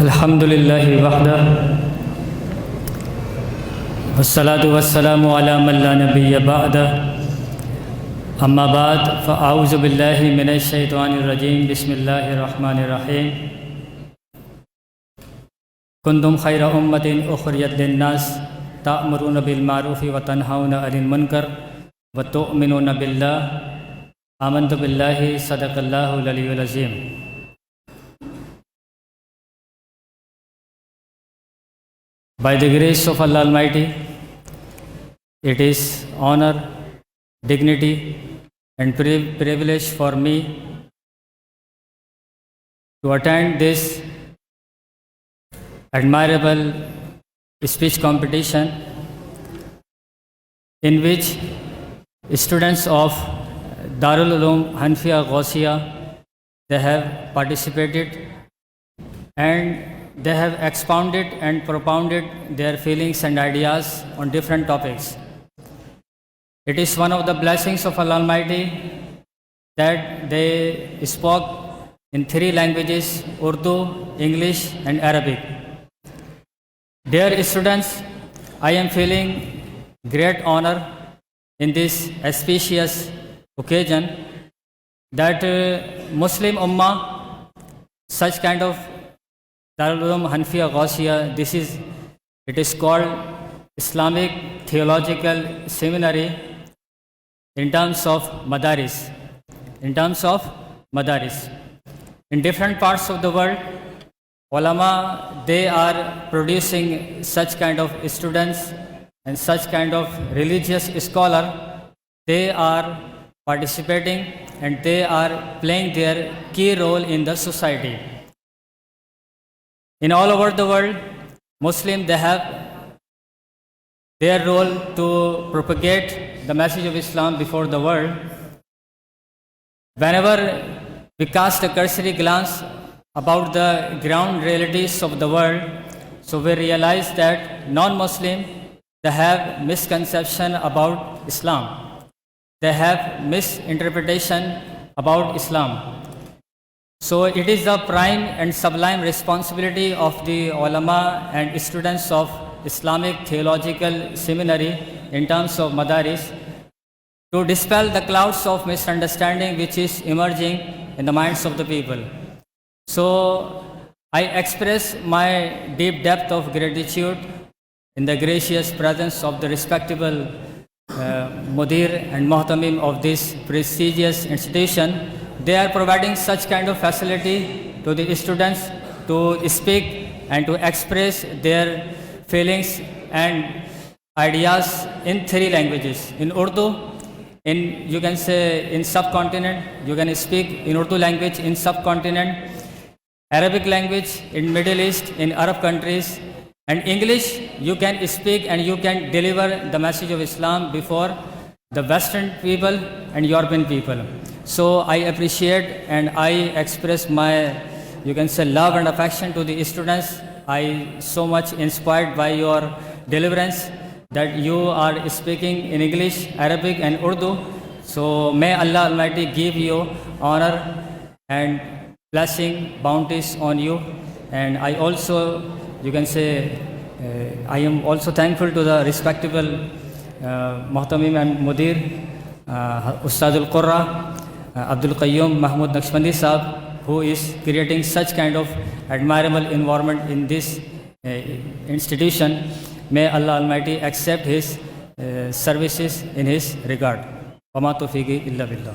अल्हम्दुलिल्लाहि वहदा वस्सलातु वस्सलामु अला मन ला नबिय्य बअदा अम्मा बाद फ़अऊज़ु बिल्लाहि मिनश शैतानिर रजीम बिस्मिल्लाहिर रहमानिर रहीम कुंतुम खैरा उम्मतिन उखरिजत लिन्नास ता'मुरूना बिल मारूफि व तन्हौना अनिल मुनकर व तु'मिनूना बिल्लाह आमन्तु बिल्लाहि सदक़ल्लाहुल अलियुल अज़ीम। By the grace of Allah Almighty, it is honor, dignity and privilege for me to attend this admirable speech competition in which students of Darul Uloom Hanfiya Ghausiyya, they have participated and they have expounded and propounded their feelings and ideas on different topics. It is one of the blessings of Allah Almighty that they spoke in 3 languages: Urdu, English and Arabic. Dear students, I am feeling great honor in this auspicious occasion that Muslim Ummah, such kind of Darul Uloom Hanfiya Ghausiyya, it is called Islamic Theological Seminary in terms of madaris. In different parts of the world, ulama, they are producing such kind of students and such kind of religious scholar. They are participating and they are playing their key role in the society. In all over the world, Muslims, they have their role to propagate the message of Islam before the world. Whenever we cast a cursory glance about the ground realities of the world, so we realize that non-Muslim, they have misconception about Islam. They have misinterpretation about Islam. So it is the prime and sublime responsibility of the ulama and students of Islamic Theological Seminary in terms of madaris to dispel the clouds of misunderstanding which is emerging in the minds of the people. So I express my deep depth of gratitude in the gracious presence of the respectable Mudir and Muhtamim of this prestigious institution. They are providing such kind of facility to the students to speak and to express their feelings and ideas in 3 languages. In Urdu, you can say in subcontinent, you can speak in Urdu language in subcontinent, Arabic language in Middle East, in Arab countries, and English you can speak and you can deliver the message of Islam before the Western people and European people. So I appreciate and I express my, you can say, love and affection to the students. I so much inspired by your deliverance that you are speaking in English, Arabic and Urdu. So may Allah Almighty give you honor and blessing, bounties on you. And I also, you can say, I am also thankful to the respectable Muhtamim and Mudir, Ustadul Qurra, Abdul Qayyum Mahmud Naqshbandi Sahab, who is creating such kind of admirable environment in this institution. May Allah Almighty accept his services in his regard. Wa ma tawfiqi illa billah.